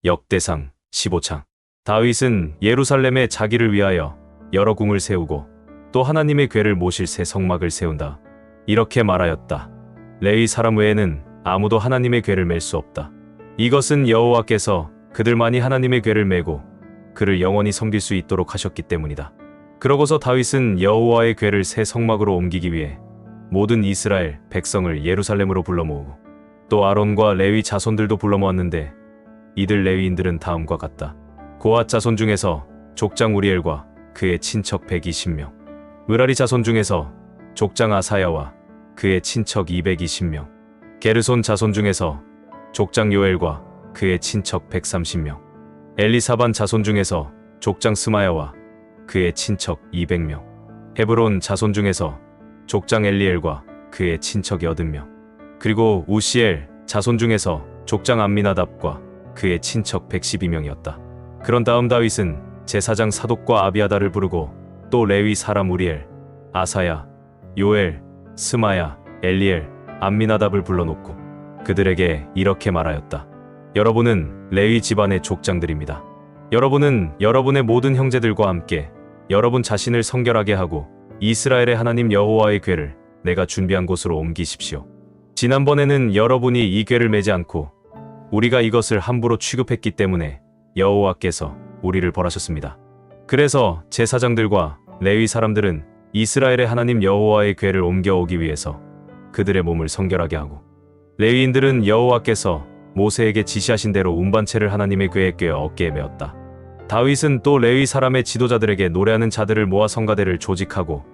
역대상 15장. 다윗은 예루살렘에 자기를 위하여 여러 궁을 세우고 또 하나님의 궤를 모실 새 성막을 세운다. 이렇게 말하였다. 레위 사람 외에는 아무도 하나님의 궤를 맬 수 없다. 이것은 여호와께서 그들만이 하나님의 궤를 메고 그를 영원히 섬길 수 있도록 하셨기 때문이다. 그러고서 다윗은 여호와의 궤를 새 성막으로 옮기기 위해 모든 이스라엘 백성을 예루살렘으로 불러 모으고 또 아론과 레위 자손들도 불러 모았는데 이들 레위인들은 다음과 같다. 고앗 자손 중에서 족장 우리엘과 그의 친척 120명, 므라리 자손 중에서 족장 아사야와 그의 친척 220명, 게르손 자손 중에서 족장 요엘과 그의 친척 130명, 엘리사반 자손 중에서 족장 스마야와 그의 친척 200명, 헤브론 자손 중에서 족장 엘리엘과 그의 친척 80명, 그리고 우시엘 자손 중에서 족장 암미나답과 그의 친척 112명이었다. 그런 다음 다윗은 제사장 사독과 아비아다를 부르고 또 레위 사람 우리엘, 아사야, 요엘, 스마야, 엘리엘, 암미나답을 불러놓고 그들에게 이렇게 말하였다. 여러분은 레위 집안의 족장들입니다. 여러분은 여러분의 모든 형제들과 함께 여러분 자신을 성결하게 하고 이스라엘의 하나님 여호와의 궤를 내가 준비한 곳으로 옮기십시오. 지난번에는 여러분이 이 궤를 메지 않고 우리가 이것을 함부로 취급했기 때문에 여호와께서 우리를 벌하셨습니다. 그래서 제사장들과 레위 사람들은 이스라엘의 하나님 여호와의 궤를 옮겨오기 위해서 그들의 몸을 성결하게 하고 레위인들은 여호와께서 모세에게 지시하신 대로 운반체를 하나님의 궤에 꿰어 어깨에 메었다. 다윗은 또 레위 사람의 지도자들에게 노래하는 자들을 모아 성가대를 조직하고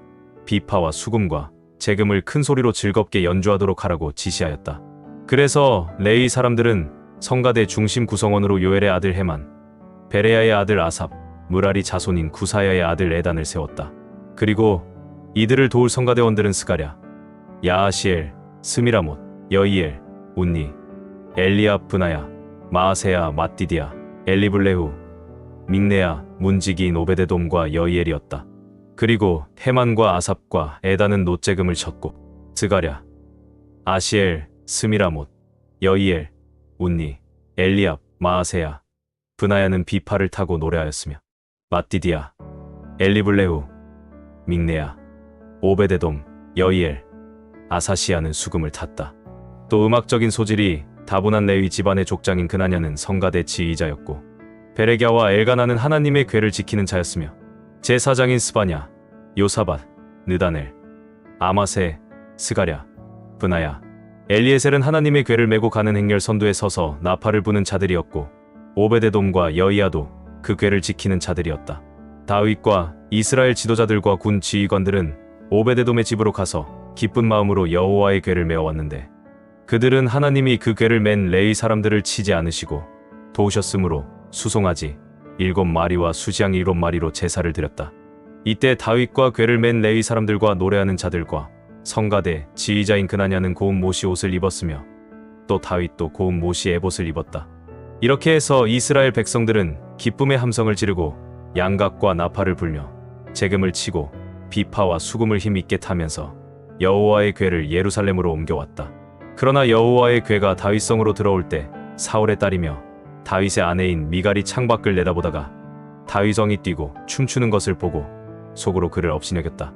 비파와 수금과 재금을 큰 소리로 즐겁게 연주하도록 하라고 지시하였다. 그래서 레위 사람들은 성가대 중심 구성원으로 요엘의 아들 헤만, 베레야의 아들 아삽, 므라리 자손인 구사야의 아들 에단을 세웠다. 그리고 이들을 도울 성가대원들은 스가랴, 야하시엘, 스미라못, 여이엘, 운니, 엘리압 브나야, 마아세야, 맏디디야, 엘리블레후, 믹네야, 문지기인 오베데돔과 여이엘이었다. 그리고 헤만과 아삽과 에단은 놋재금을 쳤고 스가랴, 아시엘, 스미라못, 여이엘, 운니, 엘리압, 마아세야, 브나야는 비파를 타고 노래하였으며 맏디디야, 엘리블레후, 믹네야, 오베데돔, 여이엘, 아사시아는 수금을 탔다. 또 음악적인 소질이 다분한 레위 집안의 족장인 그나냐는 성가대 지휘자였고 베레갸와 엘가나는 하나님의 궤를 지키는 자였으며 제사장인 스바냐, 요사밧, 느다넬, 아마세, 스가랴, 브나야, 엘리에셀은 하나님의 궤를 메고 가는 행렬 선두에 서서 나팔을 부는 자들이었고 오베데돔과 여이야도 그 궤를 지키는 자들이었다. 다윗과 이스라엘 지도자들과 군 지휘관들은 오베데돔의 집으로 가서 기쁜 마음으로 여호와의 궤를 메어왔는데 그들은 하나님이 그 궤를 맨 레위 사람들을 치지 않으시고 도우셨으므로 수송아지 7마리와 수지양 7마리로 제사를 드렸다. 이때 다윗과 궤를 맨 레위 사람들과 노래하는 자들과 성가대 지휘자인 그나냐는 고운 모시 옷을 입었으며 또 다윗도 고운 모시 에봇을 입었다. 이렇게 해서 이스라엘 백성들은 기쁨의 함성을 지르고 양각과 나팔을 불며 재금을 치고 비파와 수금을 힘있게 타면서 여호와의 궤를 예루살렘으로 옮겨왔다. 그러나 여호와의 궤가 다윗성으로 들어올 때 사울의 딸이며 다윗의 아내인 미갈이 창밖을 내다보다가 다윗왕이 뛰고 춤추는 것을 보고 속으로 그를 업신여겼다.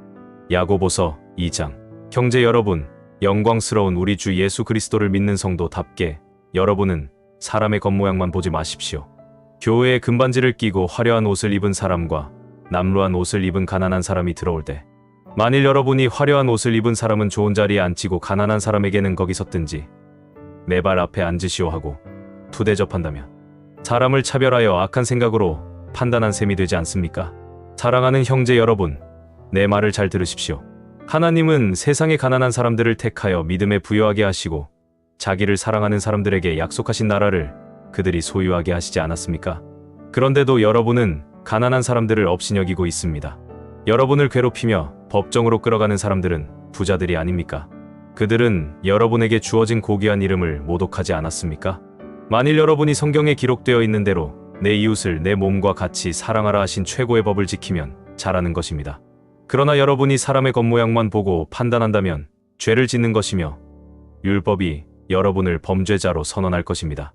야고보서 2장. 형제 여러분, 영광스러운 우리 주 예수 그리스도를 믿는 성도답게 여러분은 사람의 겉모양만 보지 마십시오. 교회에 금반지를 끼고 화려한 옷을 입은 사람과 남루한 옷을 입은 가난한 사람이 들어올 때 만일 여러분이 화려한 옷을 입은 사람은 좋은 자리에 앉히고 가난한 사람에게는 거기 섰든지 내 발 앞에 앉으시오 하고 투대접한다면 사람을 차별하여 악한 생각으로 판단한 셈이 되지 않습니까? 사랑하는 형제 여러분, 내 말을 잘 들으십시오. 하나님은 세상의 가난한 사람들을 택하여 믿음에 부여하게 하시고 자기를 사랑하는 사람들에게 약속하신 나라를 그들이 소유하게 하시지 않았습니까? 그런데도 여러분은 가난한 사람들을 업신여기고 있습니다. 여러분을 괴롭히며 법정으로 끌어가는 사람들은 부자들이 아닙니까? 그들은 여러분에게 주어진 고귀한 이름을 모독하지 않았습니까? 만일 여러분이 성경에 기록되어 있는 대로 내 이웃을 내 몸과 같이 사랑하라 하신 최고의 법을 지키면 잘하는 것입니다. 그러나 여러분이 사람의 겉모양만 보고 판단한다면 죄를 짓는 것이며 율법이 여러분을 범죄자로 선언할 것입니다.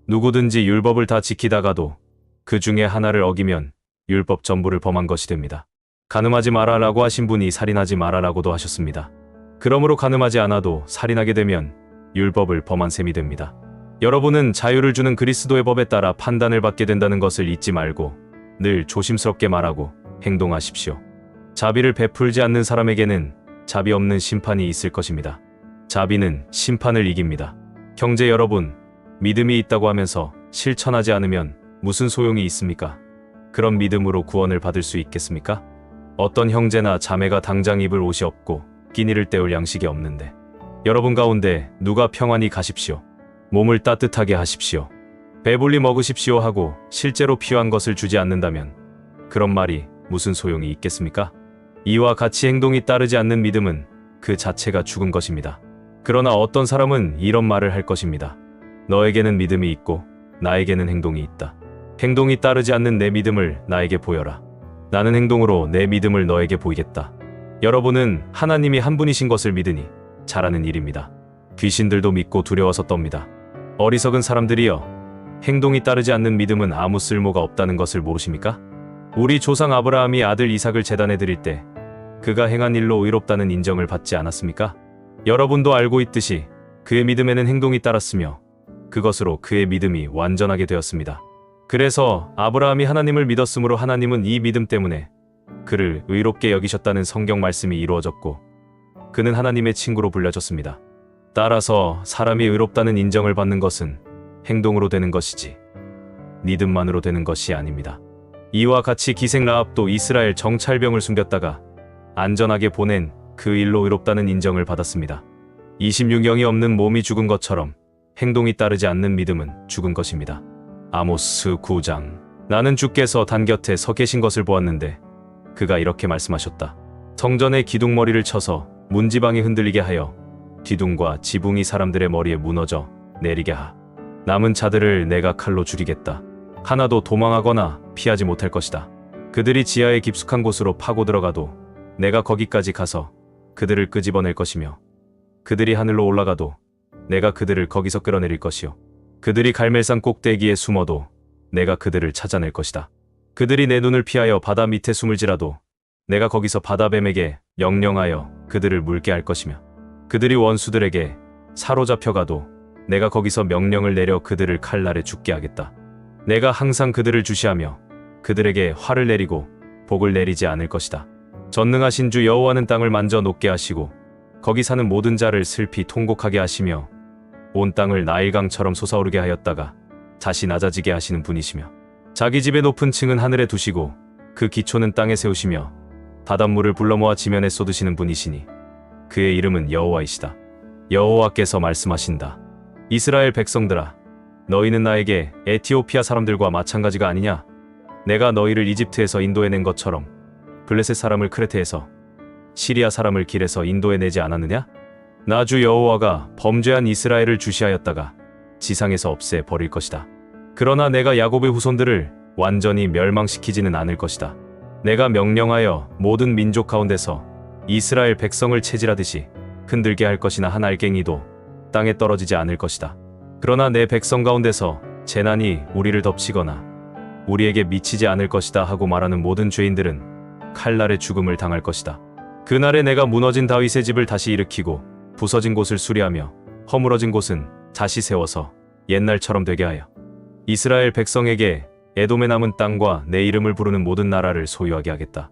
누구든지 율법을 다 지키다가도 그 중에 하나를 어기면 율법 전부를 범한 것이 됩니다. 간음하지 마라라고 하신 분이 살인하지 마라라고도 하셨습니다. 그러므로 간음하지 않아도 살인하게 되면 율법을 범한 셈이 됩니다. 여러분은 자유를 주는 그리스도의 법에 따라 판단을 받게 된다는 것을 잊지 말고 늘 조심스럽게 말하고 행동하십시오. 자비를 베풀지 않는 사람에게는 자비 없는 심판이 있을 것입니다. 자비는 심판을 이깁니다. 형제 여러분, 믿음이 있다고 하면서 실천하지 않으면 무슨 소용이 있습니까? 그런 믿음으로 구원을 받을 수 있겠습니까? 어떤 형제나 자매가 당장 입을 옷이 없고 끼니를 때울 양식이 없는데 여러분 가운데 누가 평안히 가십시오. 몸을 따뜻하게 하십시오. 배불리 먹으십시오 하고 실제로 필요한 것을 주지 않는다면 그런 말이 무슨 소용이 있겠습니까? 이와 같이 행동이 따르지 않는 믿음은 그 자체가 죽은 것입니다. 그러나 어떤 사람은 이런 말을 할 것입니다. 너에게는 믿음이 있고 나에게는 행동이 있다. 행동이 따르지 않는 내 믿음을 나에게 보여라. 나는 행동으로 내 믿음을 너에게 보이겠다. 여러분은 하나님이 한 분이신 것을 믿으니 잘하는 일입니다. 귀신들도 믿고 두려워서 떱니다. 어리석은 사람들이여, 행동이 따르지 않는 믿음은 아무 쓸모가 없다는 것을 모르십니까? 우리 조상 아브라함이 아들 이삭을 제단에 드릴 때 그가 행한 일로 의롭다는 인정을 받지 않았습니까? 여러분도 알고 있듯이 그의 믿음에는 행동이 따랐으며 그것으로 그의 믿음이 완전하게 되었습니다. 그래서 아브라함이 하나님을 믿었으므로 하나님은 이 믿음 때문에 그를 의롭게 여기셨다는 성경 말씀이 이루어졌고 그는 하나님의 친구로 불려졌습니다. 따라서 사람이 의롭다는 인정을 받는 것은 행동으로 되는 것이지 믿음만으로 되는 것이 아닙니다. 이와 같이 기생 라합도 이스라엘 정찰병을 숨겼다가 안전하게 보낸 그 일로 의롭다는 인정을 받았습니다. 26영이 없는 몸이 죽은 것처럼 행동이 따르지 않는 믿음은 죽은 것입니다. 아모스 9장. 나는 주께서 단 곁에 서 계신 것을 보았는데 그가 이렇게 말씀하셨다. 성전에 기둥머리를 쳐서 문지방이 흔들리게 하여 기둥과 지붕이 사람들의 머리에 무너져 내리게 하. 남은 자들을 내가 칼로 죽이겠다. 하나도 도망하거나 피하지 못할 것이다. 그들이 지하의 깊숙한 곳으로 파고 들어가도 내가 거기까지 가서 그들을 끄집어낼 것이며 그들이 하늘로 올라가도 내가 그들을 거기서 끌어내릴 것이요. 그들이 갈멜산 꼭대기에 숨어도 내가 그들을 찾아낼 것이다. 그들이 내 눈을 피하여 바다 밑에 숨을지라도 내가 거기서 바다뱀에게 명령하여 그들을 물게 할 것이며 그들이 원수들에게 사로잡혀가도 내가 거기서 명령을 내려 그들을 칼날에 죽게 하겠다. 내가 항상 그들을 주시하며 그들에게 화를 내리고 복을 내리지 않을 것이다. 전능하신 주 여호와는 땅을 만져 녹게 하시고 거기 사는 모든 자를 슬피 통곡하게 하시며 온 땅을 나일강처럼 솟아오르게 하였다가 다시 낮아지게 하시는 분이시며 자기 집의 높은 층은 하늘에 두시고 그 기초는 땅에 세우시며 바닷물을 불러 모아 지면에 쏟으시는 분이시니 그의 이름은 여호와이시다. 여호와께서 말씀하신다. 이스라엘 백성들아, 너희는 나에게 에티오피아 사람들과 마찬가지가 아니냐? 내가 너희를 이집트에서 인도해낸 것처럼 블레셋 사람을 크레테에서 시리아 사람을 길에서 인도해내지 않았느냐? 나 주 여호와가 범죄한 이스라엘을 주시하였다가 지상에서 없애 버릴 것이다. 그러나 내가 야곱의 후손들을 완전히 멸망시키지는 않을 것이다. 내가 명령하여 모든 민족 가운데서 이스라엘 백성을 체질하듯이 흔들게 할 것이나 한 알갱이도 땅에 떨어지지 않을 것이다. 그러나 내 백성 가운데서 재난이 우리를 덮치거나 우리에게 미치지 않을 것이다 하고 말하는 모든 죄인들은 칼날의 죽음을 당할 것이다. 그날에 내가 무너진 다윗의 집을 다시 일으키고 부서진 곳을 수리하며 허물어진 곳은 다시 세워서 옛날처럼 되게 하여 이스라엘 백성에게 에돔의 남은 땅과 내 이름을 부르는 모든 나라를 소유하게 하겠다.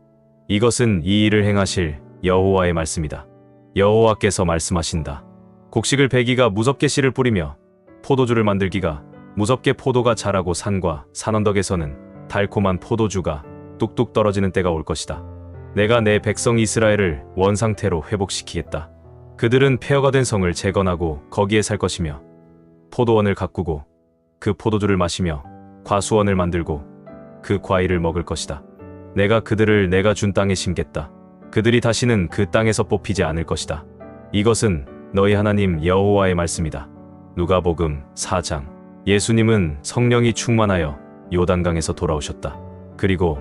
이것은 이 일을 행하실 여호와의 말씀이다. 여호와께서 말씀하신다. 곡식을 베기가 무섭게 씨를 뿌리며 포도주를 만들기가 무섭게 포도가 자라고 산과 산언덕에서는 달콤한 포도주가 뚝뚝 떨어지는 때가 올 것이다. 내가 내 백성 이스라엘을 원상태로 회복시키겠다. 그들은 폐허가 된 성을 재건하고 거기에 살 것이며 포도원을 가꾸고 그 포도주를 마시며 과수원을 만들고 그 과일을 먹을 것이다. 내가 그들을 내가 준 땅에 심겠다. 그들이 다시는 그 땅에서 뽑히지 않을 것이다. 이것은 너희 하나님 여호와의 말씀이다. 누가복음 4장. 예수님은 성령이 충만하여 요단강에서 돌아오셨다. 그리고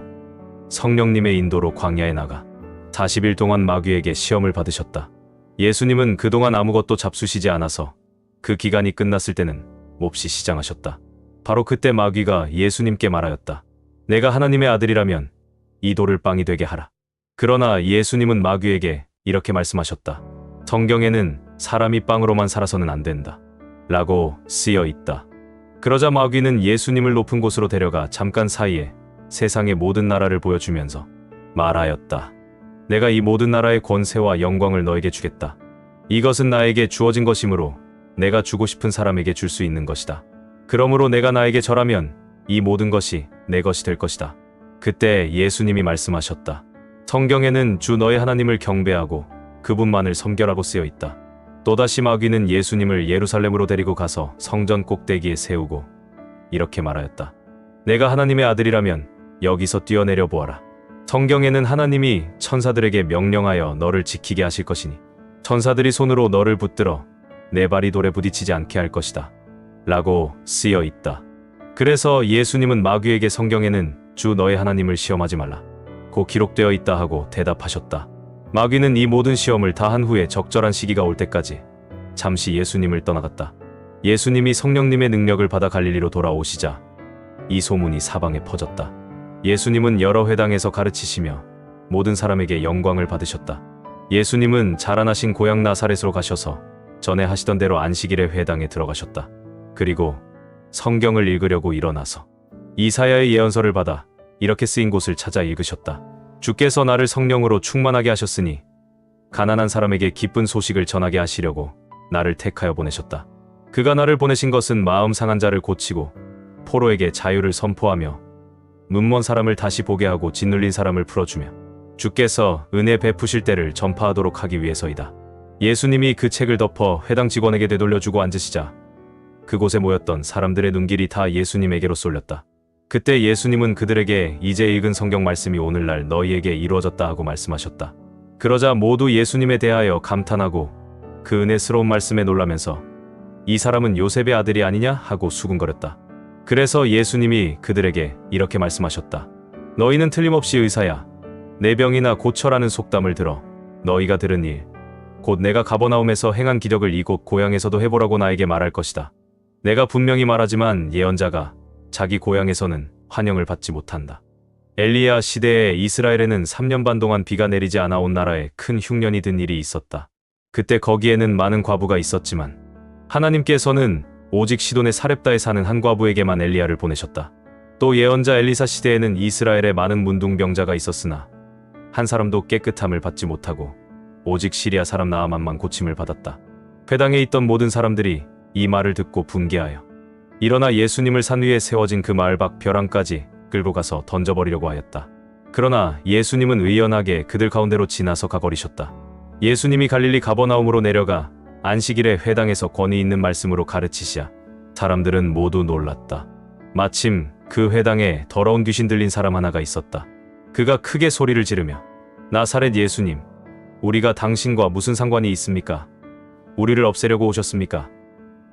성령님의 인도로 광야에 나가 40일 동안 마귀에게 시험을 받으셨다. 예수님은 그동안 아무것도 잡수시지 않아서 그 기간이 끝났을 때는 몹시 시장하셨다. 바로 그때 마귀가 예수님께 말하였다. 내가 하나님의 아들이라면 이 돌을 빵이 되게 하라. 그러나 예수님은 마귀에게 이렇게 말씀하셨다. 성경에는 사람이 빵으로만 살아서는 안 된다. 라고 쓰여 있다. 그러자 마귀는 예수님을 높은 곳으로 데려가 잠깐 사이에 세상의 모든 나라를 보여주면서 말하였다. 내가 이 모든 나라의 권세와 영광을 너에게 주겠다. 이것은 나에게 주어진 것이므로 내가 주고 싶은 사람에게 줄 수 있는 것이다. 그러므로 내가 나에게 절하면 이 모든 것이 내 것이 될 것이다. 그때 예수님이 말씀하셨다. 성경에는 주 너의 하나님을 경배하고 그분만을 섬겨라고 쓰여 있다. 또다시 마귀는 예수님을 예루살렘으로 데리고 가서 성전 꼭대기에 세우고 이렇게 말하였다. 내가 하나님의 아들이라면 여기서 뛰어내려 보아라. 성경에는 하나님이 천사들에게 명령하여 너를 지키게 하실 것이니 천사들이 손으로 너를 붙들어 내 발이 돌에 부딪히지 않게 할 것이다. 라고 쓰여 있다. 그래서 예수님은 마귀에게 성경에는 주 너의 하나님을 시험하지 말라. 고 기록되어 있다 하고 대답하셨다. 마귀는 이 모든 시험을 다 한 후에 적절한 시기가 올 때까지 잠시 예수님을 떠나갔다. 예수님이 성령님의 능력을 받아 갈릴리로 돌아오시자 이 소문이 사방에 퍼졌다. 예수님은 여러 회당에서 가르치시며 모든 사람에게 영광을 받으셨다. 예수님은 자라나신 고향 나사렛으로 가셔서 전에 하시던 대로 안식일에 회당에 들어가셨다. 그리고 성경을 읽으려고 일어나서 이사야의 예언서를 받아 이렇게 쓰인 곳을 찾아 읽으셨다. 주께서 나를 성령으로 충만하게 하셨으니 가난한 사람에게 기쁜 소식을 전하게 하시려고 나를 택하여 보내셨다. 그가 나를 보내신 것은 마음 상한 자를 고치고 포로에게 자유를 선포하며 눈먼 사람을 다시 보게 하고 짓눌린 사람을 풀어주며 주께서 은혜 베푸실 때를 전파하도록 하기 위해서이다. 예수님이 그 책을 덮어 회당 직원에게 되돌려주고 앉으시자 그곳에 모였던 사람들의 눈길이 다 예수님에게로 쏠렸다. 그때 예수님은 그들에게 이제 읽은 성경 말씀이 오늘날 너희에게 이루어졌다 하고 말씀하셨다. 그러자 모두 예수님에 대하여 감탄하고 그 은혜스러운 말씀에 놀라면서 이 사람은 요셉의 아들이 아니냐 하고 수군거렸다. 그래서 예수님이 그들에게 이렇게 말씀하셨다. 너희는 틀림없이 의사야. 내 병이나 고쳐라는 속담을 들어 너희가 들은 일, 곧 내가 가버나움에서 행한 기적을 이곳 고향에서도 해보라고 나에게 말할 것이다. 내가 분명히 말하지만 예언자가 자기 고향에서는 환영을 받지 못한다. 엘리야 시대에 이스라엘에는 3년 반 동안 비가 내리지 않아 온 나라에 큰 흉년이 든 일이 있었다. 그때 거기에는 많은 과부가 있었지만 하나님께서는 오직 시돈의 사렙다에 사는 한 과부에게만 엘리야를 보내셨다. 또 예언자 엘리사 시대에는 이스라엘에 많은 문둥병자가 있었으나 한 사람도 깨끗함을 받지 못하고 오직 시리아 사람 나아만만 고침을 받았다. 회당에 있던 모든 사람들이 이 말을 듣고 분개하여 일어나 예수님을 산 위에 세워진 그 마을 밖 벼랑까지 끌고 가서 던져버리려고 하였다. 그러나 예수님은 의연하게 그들 가운데로 지나서 가버리셨다. 예수님이 갈릴리 가버나움으로 내려가 안식일에 회당에서 권위 있는 말씀으로 가르치시자 사람들은 모두 놀랐다. 마침 그 회당에 더러운 귀신 들린 사람 하나가 있었다. 그가 크게 소리를 지르며 나사렛 예수님, 우리가 당신과 무슨 상관이 있습니까? 우리를 없애려고 오셨습니까?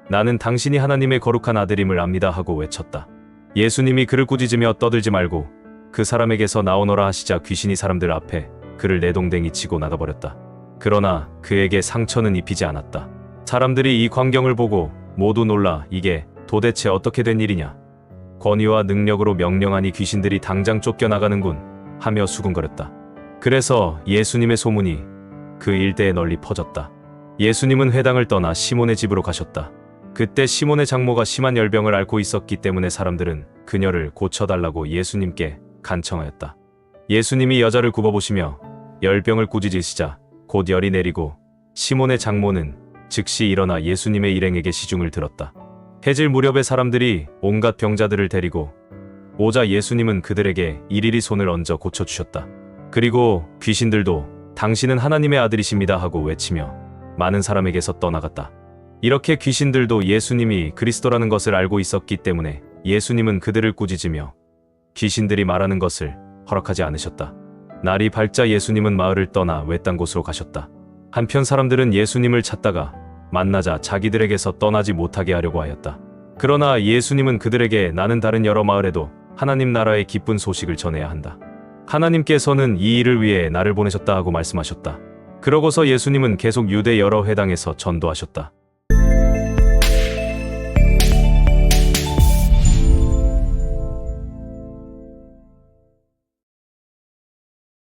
나는 당신이 하나님의 거룩한 아들임을 압니다 하고 외쳤다. 예수님이 그를 꾸짖으며 떠들지 말고 그 사람에게서 나오너라 하시자 귀신이 사람들 앞에 그를 내동댕이 치고 나가버렸다. 그러나 그에게 상처는 입히지 않았다. 사람들이 이 광경을 보고 모두 놀라 이게 도대체 어떻게 된 일이냐? 권위와 능력으로 명령하니 귀신들이 당장 쫓겨나가는군 하며 수군거렸다. 그래서 예수님의 소문이 그 일대에 널리 퍼졌다. 예수님은 회당을 떠나 시몬의 집으로 가셨다. 그때 시몬의 장모가 심한 열병을 앓고 있었기 때문에 사람들은 그녀를 고쳐달라고 예수님께 간청하였다. 예수님이 여자를 굽어보시며 열병을 꾸짖으시자 곧 열이 내리고 시몬의 장모는 즉시 일어나 예수님의 일행에게 시중을 들었다. 해질 무렵에 사람들이 온갖 병자들을 데리고 오자 예수님은 그들에게 일일이 손을 얹어 고쳐주셨다. 그리고 귀신들도 당신은 하나님의 아들이십니다 하고 외치며 많은 사람에게서 떠나갔다. 이렇게 귀신들도 예수님이 그리스도라는 것을 알고 있었기 때문에 예수님은 그들을 꾸짖으며 귀신들이 말하는 것을 허락하지 않으셨다. 날이 밝자 예수님은 마을을 떠나 외딴 곳으로 가셨다. 한편 사람들은 예수님을 찾다가 만나자 자기들에게서 떠나지 못하게 하려고 하였다. 그러나 예수님은 그들에게 나는 다른 여러 마을에도 하나님 나라의 기쁜 소식을 전해야 한다. 하나님께서는 이 일을 위해 나를 보내셨다 하고 말씀하셨다. 그러고서 예수님은 계속 유대 여러 회당에서 전도하셨다.